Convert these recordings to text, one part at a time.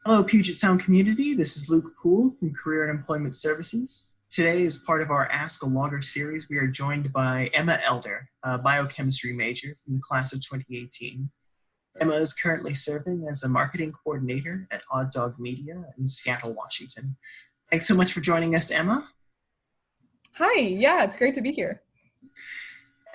Hello, Puget Sound community. This is Luke Poole from Career and Employment Services. Today, as part of our Ask a Logger series, we are joined by Emma Elder, a biochemistry major from the class of 2018. Emma is currently serving as a marketing coordinator at Odd Dog Media in Seattle, Washington. Thanks so much for joining us, Emma. Hi, yeah, it's great to be here.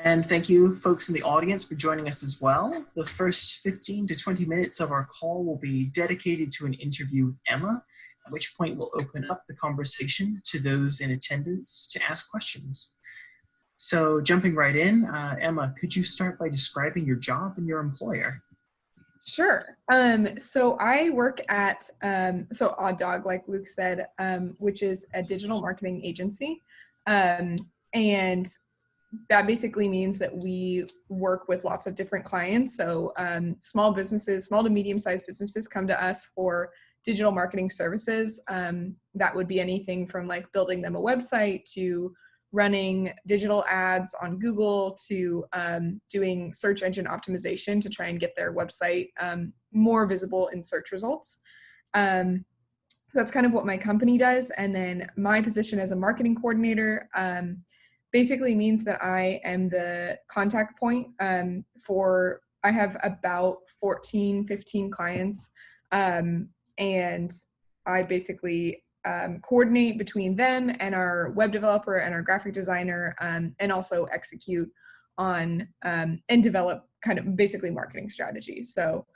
And thank you, folks in the audience, for joining us as well. The first 15 to 20 minutes of our call will be dedicated to an interview with Emma, at which point we'll open up the conversation to those in attendance to ask questions. So jumping right in, Emma, could you start by describing your job and your employer? Sure. So I work at Odd Dog, like Luke said, which is a digital marketing agency. And that basically means that we work with lots of different clients. So small to medium-sized businesses come to us for digital marketing services. That would be anything from like building them a website to running digital ads on Google to doing search engine optimization to try and get their website more visible in search results. So that's kind of what my company does. And then my position as a marketing coordinator basically means that I am the contact point I have about 14, 15 clients. And I basically coordinate between them and our web developer and our graphic designer, and also execute on and develop kind of basically marketing strategy. So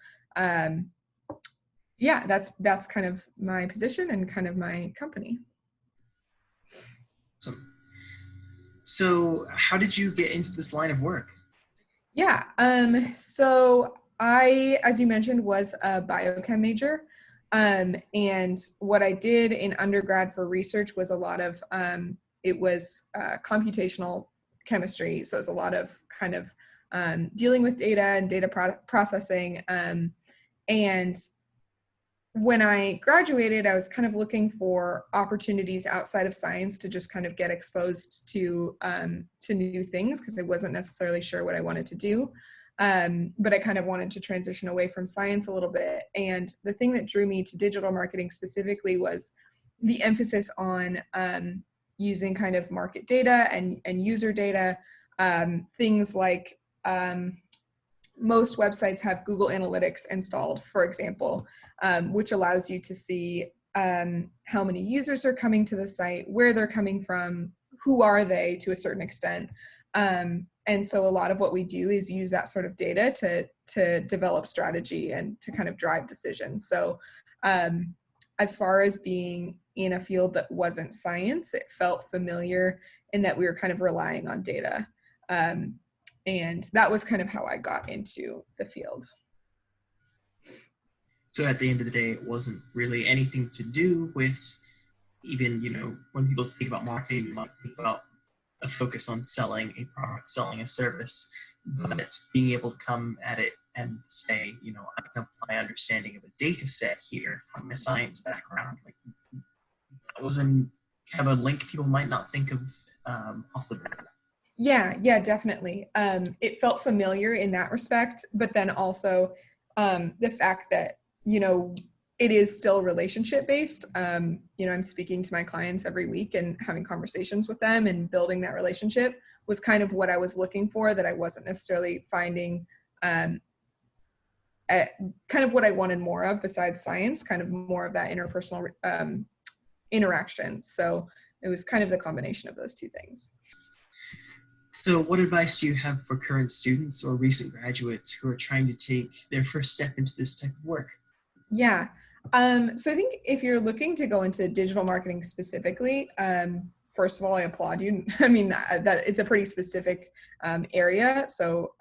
yeah, that's kind of my position and kind of my company. So how did you get into this line of work? Yeah, so I, as you mentioned, was a biochem major. And what I did in undergrad for research was a lot of, it was computational chemistry. So it's a lot of kind of dealing with data and data processing. And when I graduated, I was kind of looking for opportunities outside of science to just kind of get exposed to new things because I wasn't necessarily sure what I wanted to do. But I kind of wanted to transition away from science a little bit. And the thing that drew me to digital marketing specifically was the emphasis on using kind of market data and user data, things like most websites have Google Analytics installed, for example, which allows you to see how many users are coming to the site, where they're coming from, who are they to a certain extent. And so a lot of what we do is use that sort of data to develop strategy and to kind of drive decisions. So as far as being in a field that wasn't science, it felt familiar in that we were kind of relying on data. And that was kind of how I got into the field. So at the end of the day, it wasn't really anything to do with even, when people think about marketing, they might think about a focus on selling a product, selling a service, but being able to come at it and say, I can apply my understanding of a data set here from a science background. Like that was kind of a link people might not think of off the bat. Yeah, definitely. It felt familiar in that respect, but then also the fact that, it is still relationship based. I'm speaking to my clients every week and having conversations with them and building that relationship was kind of what I was looking for, that I wasn't necessarily finding kind of what I wanted more of besides science, kind of more of that interpersonal interaction. So it was kind of the combination of those two things. So what advice do you have for current students or recent graduates who are trying to take their first step into this type of work? Yeah. So I think if you're looking to go into digital marketing specifically, first of all, I applaud you. I mean, that it's a pretty specific area. So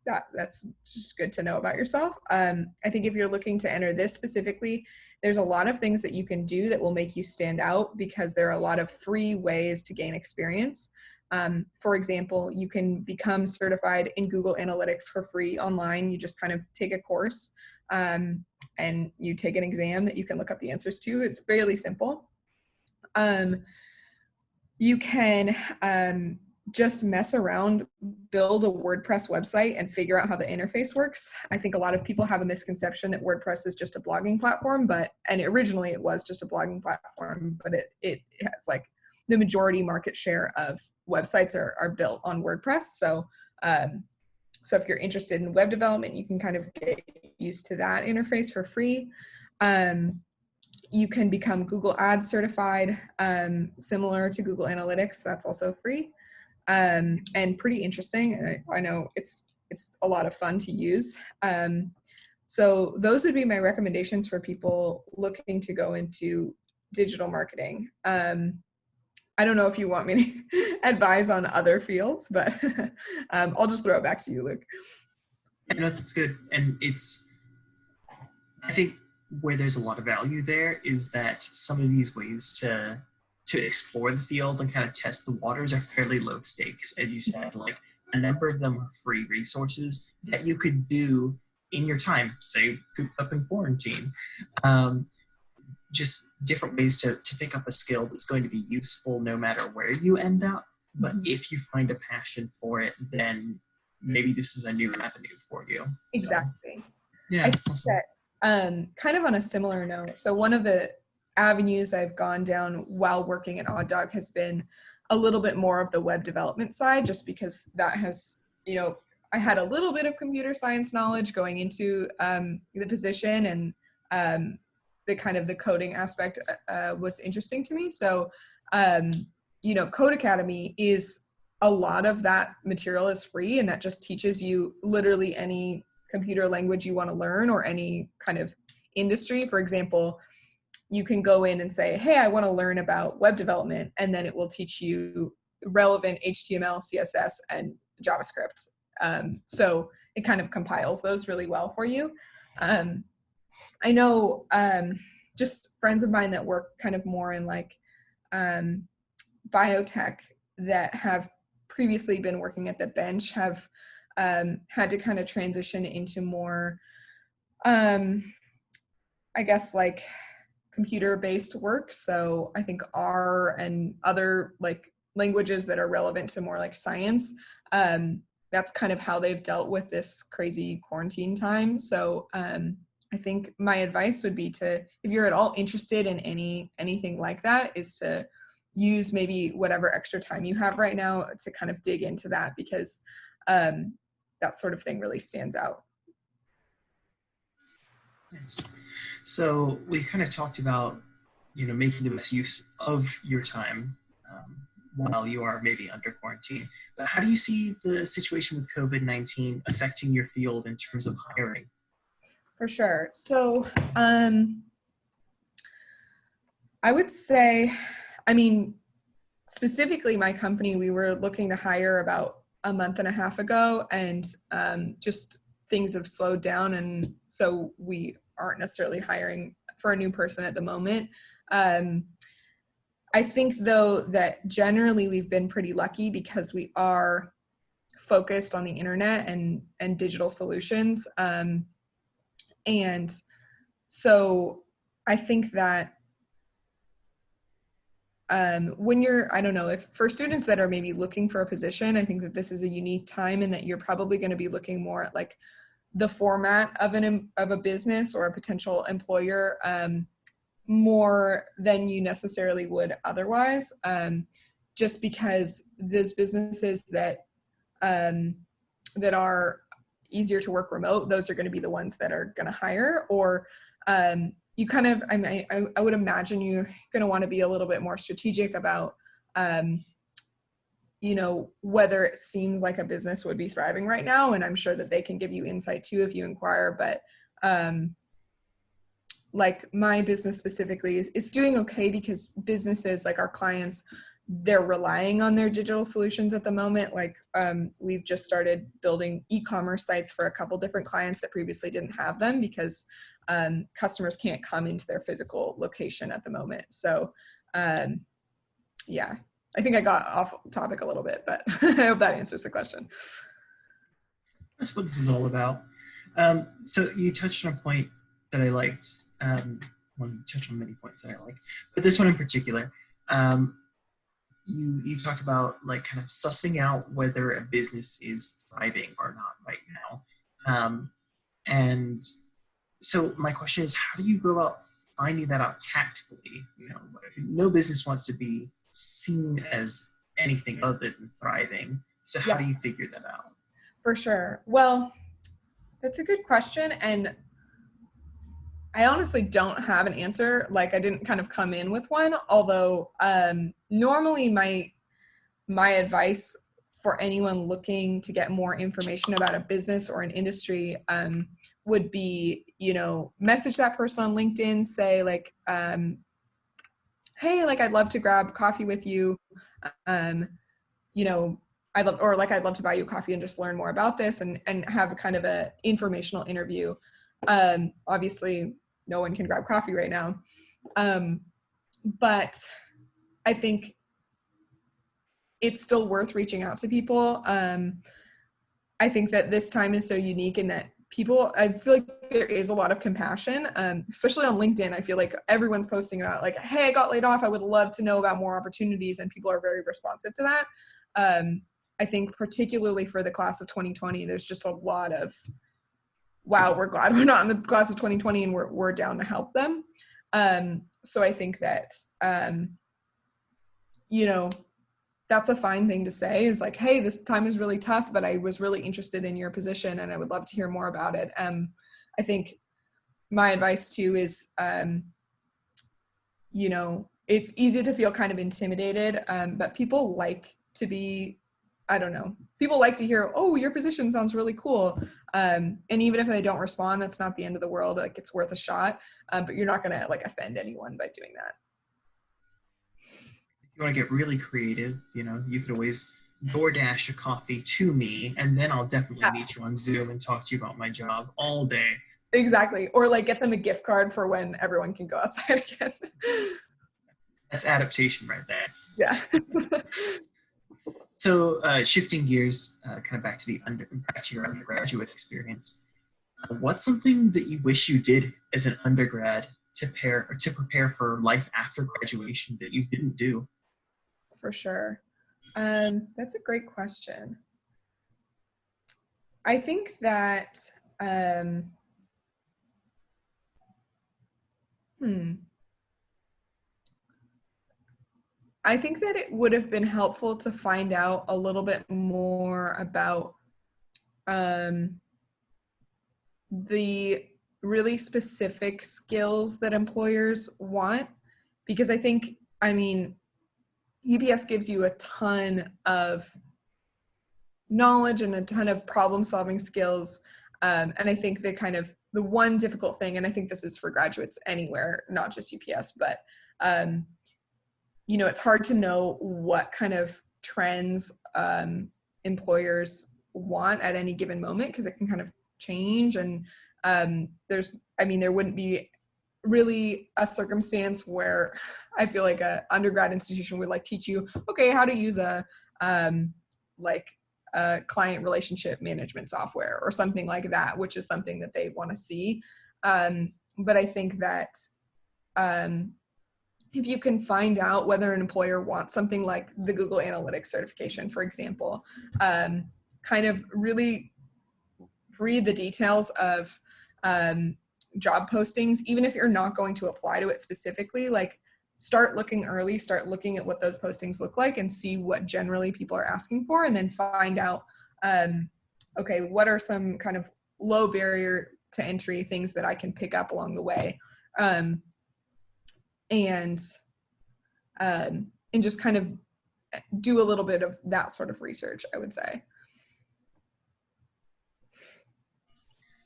that's just good to know about yourself. I think if you're looking to enter this specifically, there's a lot of things that you can do that will make you stand out because there are a lot of free ways to gain experience. For example, you can become certified in Google Analytics for free online. You just kind of take a course and you take an exam that you can look up the answers to. It's fairly simple. You can just mess around, build a WordPress website and figure out how the interface works. I think a lot of people have a misconception that WordPress is just a blogging platform, and originally it was just a blogging platform, but it has like the majority market share of websites are built on WordPress. So so if you're interested in web development, you can kind of get used to that interface for free. You can become Google Ads certified, similar to Google Analytics. That's also free, and pretty interesting. I know it's a lot of fun to use. So those would be my recommendations for people looking to go into digital marketing. I don't know if you want me to advise on other fields, but I'll just throw it back to you, Luke. Yeah, no, that's good. And I think where there's a lot of value there is that some of these ways to explore the field and kind of test the waters are fairly low stakes, as you said. Like, a number of them are free resources that you could do in your time, say cooped up in quarantine. Just different ways to pick up a skill that's going to be useful no matter where you end up. But if you find a passion for it, then maybe this is a new avenue for you. Exactly. So, yeah. I think that, kind of on a similar note, so one of the avenues I've gone down while working at Odd Dog has been a little bit more of the web development side, just because that has, I had a little bit of computer science knowledge going into the position, and the kind of the coding aspect was interesting to me. So, Code Academy is, a lot of that material is free, and that just teaches you literally any computer language you want to learn or any kind of industry. For example, you can go in and say, hey, I want to learn about web development, and then it will teach you relevant HTML, CSS, and JavaScript. So it kind of compiles those really well for you. I know just friends of mine that work kind of more in like biotech that have previously been working at the bench have had to kind of transition into more, I guess, like computer-based work. So I think R and other like languages that are relevant to more like science, that's kind of how they've dealt with this crazy quarantine time. So I think my advice would be to, if you're at all interested in anything like that, is to use maybe whatever extra time you have right now to kind of dig into that, because that sort of thing really stands out. Nice. So we kind of talked about, making the best use of your time while you are maybe under quarantine. But how do you see the situation with COVID-19 affecting your field in terms of hiring? For sure. So I would say, specifically my company, we were looking to hire about a month and a half ago, and just things have slowed down, and so we aren't necessarily hiring for a new person at the moment. I think though that generally we've been pretty lucky because we are focused on the internet and digital solutions. And so I think that when you're, I don't know, if for students that are maybe looking for a position, I think that this is a unique time, and that you're probably going to be looking more at like the format of a business or a potential employer, more than you necessarily would otherwise, just because those businesses that are easier to work remote, those are going to be the ones that are going to hire. Or you kind of, I would imagine you're going to want to be a little bit more strategic about, whether it seems like a business would be thriving right now. And I'm sure that they can give you insight too if you inquire. But like my business specifically is doing okay, because businesses like our clients, they're relying on their digital solutions at the moment. Like we've just started building e-commerce sites for a couple different clients that previously didn't have them, because customers can't come into their physical location at the moment. So yeah, I think I got off topic a little bit, but I hope that answers the question. That's what this is all about. So you touched on a point that I liked. Well, you touched on many points that I like, but this one in particular. you talked about like kind of sussing out whether a business is thriving or not right now. And so my question is, how do you go about finding that out tactfully? You know, no business wants to be seen as anything other than thriving. So how Yeah, do you figure that out? for sure. Well, that's a good question. And I honestly don't have an answer. Like I didn't kind of come in with one, although normally my advice for anyone looking to get more information about a business or an industry would be, you know, message that person on LinkedIn, say like, hey, like I'd love to grab coffee with you. Um, you know, I'd love to buy you a coffee and just learn more about this and have kind of a informational interview. Obviously no one can grab coffee right now. But I think it's still worth reaching out to people. I think that this time is so unique in that I feel like there is a lot of compassion, especially on LinkedIn. I feel like everyone's posting about like, hey, I got laid off. I would love to know about more opportunities. And people are very responsive to that. I think particularly for the class of 2020, there's just a lot of, wow, we're glad we're not in the class of 2020 and we're down to help them. So I think that, you know, that's a fine thing to say, is like, hey, this time is really tough, but I was really interested in your position and I would love to hear more about it. I think my advice too is, you know, it's easy to feel kind of intimidated, but people like to be, I don't know, people like to hear, oh, your position sounds really cool. And even if they don't respond, that's not the end of the world. Like it's worth a shot, but you're not going to like offend anyone by doing that. If you want to get really creative, you know, you could always DoorDash a coffee to me, and then I'll definitely Yeah, meet you on Zoom and talk to you about my job all day. exactly. Or like get them a gift card for when everyone can go outside again. That's adaptation right there. Yeah. So shifting gears, kind of back to back to your undergraduate experience. What's something that you wish you did as an undergrad to prepare for life after graduation that you didn't do? For sure. That's a great question. I think that, um, hmm, I think that it would have been helpful to find out a little bit more about um, the really specific skills that employers want. Because I think, I mean, UPS gives you a ton of knowledge and a ton of problem solving skills. And I think the one difficult thing, and I think this is for graduates anywhere, not just UPS, but you know, it's hard to know what kind of trends employers want at any given moment, because it can kind of change. And there wouldn't be really a circumstance where I feel like a undergrad institution would like teach you, okay, how to use like a client relationship management software or something like that, which is something that they want to see. But I think that um, if you can find out whether an employer wants something like the Google Analytics certification, for example, kind of really read the details of job postings, even if you're not going to apply to it specifically, like start looking early, start looking at what those postings look like and see what generally people are asking for, and then find out, okay, what are some kind of low barrier to entry things that I can pick up along the way. And and just kind of do a little bit of that sort of research, I would say.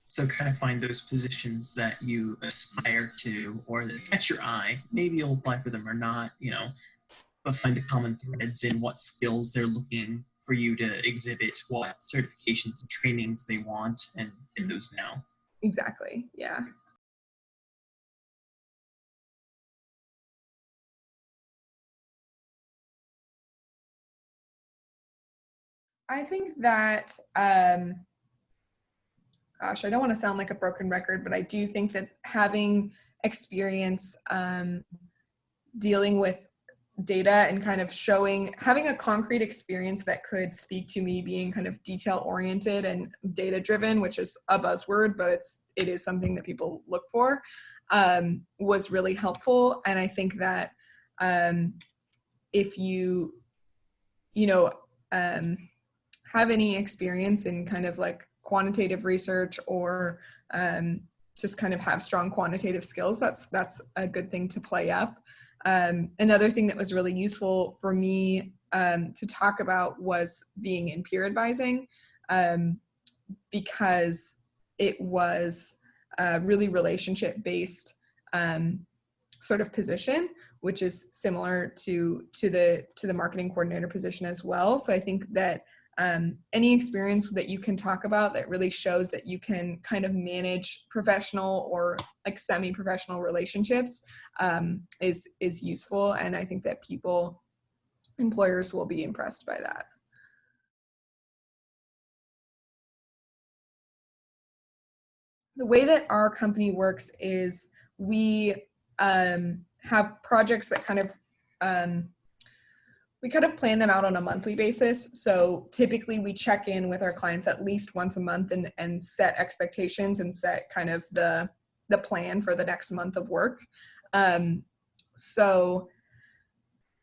So kind of find those positions that you aspire to or that catch your eye. Maybe you'll apply for them or not, you know, but find the common threads in what skills they're looking for you to exhibit, what certifications and trainings they want, and get those now. Exactly. Yeah. I think that, gosh, I don't want to sound like a broken record, but I do think that having experience dealing with data and kind of having a concrete experience that could speak to me being kind of detail oriented and data driven, which is a buzzword, but it is something that people look for, was really helpful. And I think that if you have any experience in kind of like quantitative research or just kind of have strong quantitative skills, that's a good thing to play up. Another thing that was really useful for me to talk about was being in peer advising, because it was a really relationship based sort of position, which is similar to the marketing coordinator position as well. So I think that any experience that you can talk about that really shows that you can kind of manage professional or like semi-professional relationships is useful. And I think that employers will be impressed by that. The way that our company works is we have projects that we kind of plan them out on a monthly basis. So typically we check in with our clients at least once a month and set expectations and set kind of the plan for the next month of work. So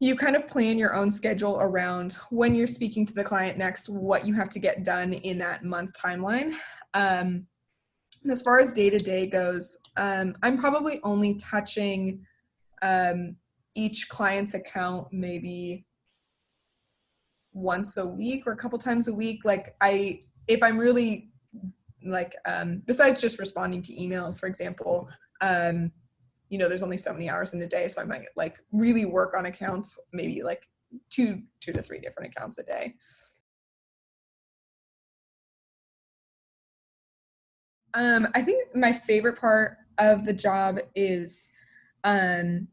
you kind of plan your own schedule around when you're speaking to the client next, what you have to get done in that month timeline. As far as day-to-day goes, I'm probably only touching each client's account maybe once a week or a couple times a week. If I'm really besides just responding to emails, for example, there's only so many hours in a day, so I might like really work on accounts, maybe like two to three different accounts a day. I think my favorite part of the job is I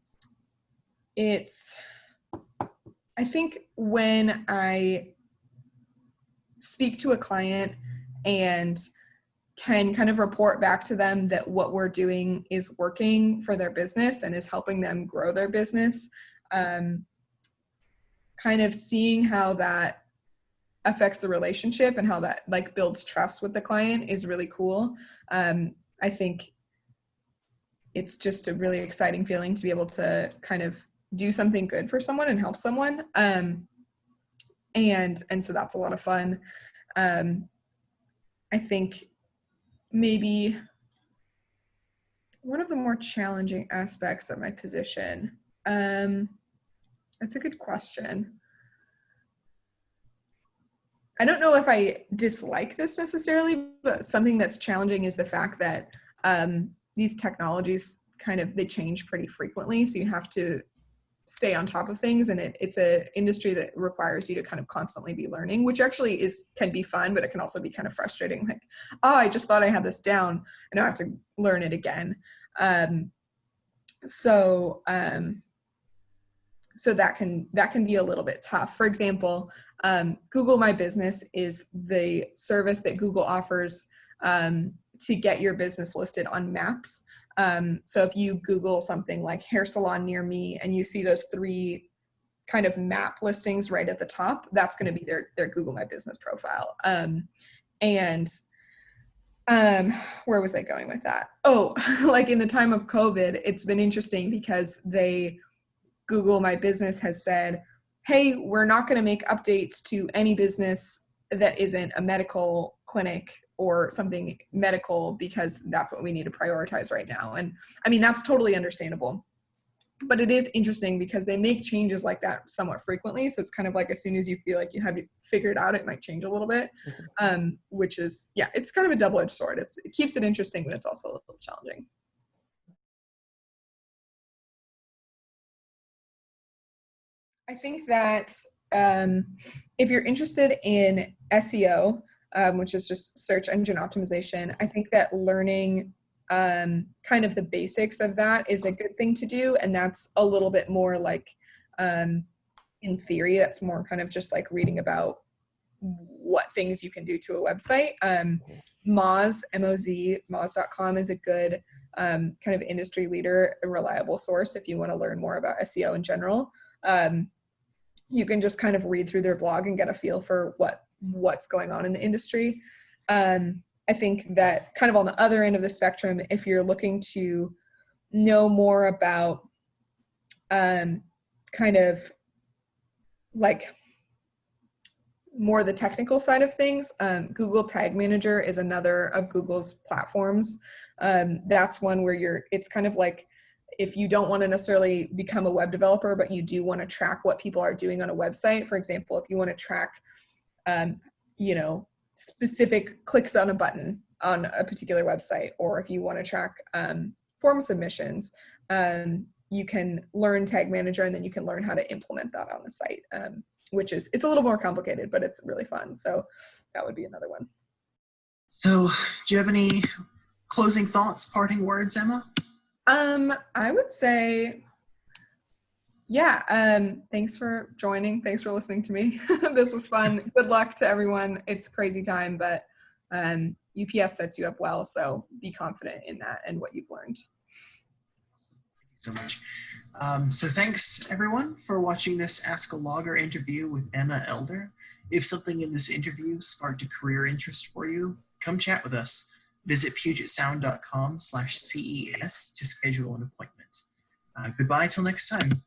think when I speak to a client and can kind of report back to them that what we're doing is working for their business and is helping them grow their business, kind of seeing how that affects the relationship and how that like builds trust with the client is really cool. I think it's just a really exciting feeling to be able to kind of do something good for someone and help someone. And so that's a lot of fun. I think maybe one of the more challenging aspects of my position, that's a good question. I don't know if I dislike this necessarily, but something that's challenging is the fact that these technologies they change pretty frequently. So you have to stay on top of things, and it's an industry that requires you to kind of constantly be learning, which actually can be fun, but it can also be kind of frustrating. Like, I just thought I had this down and I have to learn it again. So that can be a little bit tough. For example, Google My Business is the service that Google offers to get your business listed on maps. So if you Google something like hair salon near me and you see those 3 kind of map listings right at the top, that's going to be their Google My Business profile. Where was I going with that? Oh, like in the time of COVID, it's been interesting because Google My Business has said, hey, we're not going to make updates to any business that isn't a medical clinic or something medical because that's what we need to prioritize right now. And I mean, that's totally understandable. But it is interesting because they make changes like that somewhat frequently. So it's kind of like as soon as you feel like you have it figured out, it might change a little bit, which is, it's kind of a double-edged sword. It keeps it interesting, but it's also a little challenging. I think that if you're interested in SEO, which is just search engine optimization, I think that learning kind of the basics of that is a good thing to do. And that's a little bit more like, in theory, that's more kind of just like reading about what things you can do to a website. Moz, M-O-Z, Moz.com is a good kind of industry leader, a reliable source if you want to learn more about SEO in general. You can just kind of read through their blog and get a feel for what's going on in the industry. I think that kind of on the other end of the spectrum, if you're looking to know more about kind of like more the technical side of things, Google Tag Manager is another of Google's platforms. That's one where it's kind of like, if you don't want to necessarily become a web developer, but you do want to track what people are doing on a website. For example, if you want to track, specific clicks on a button on a particular website, or if you want to track form submissions, you can learn Tag Manager, and then you can learn how to implement that on the site, it's a little more complicated, but it's really fun. So that would be another one. So do you have any closing thoughts, parting words, Emma? I would say, thanks for joining. Thanks for listening to me. This was fun. Good luck to everyone. It's crazy time, but UPS sets you up well. So be confident in that and what you've learned. Thank you so much. So thanks everyone for watching this Ask a Logger interview with Emma Elder. If something in this interview sparked a career interest for you, come chat with us. Visit PugetSound.com/CES to schedule an appointment. Goodbye till next time.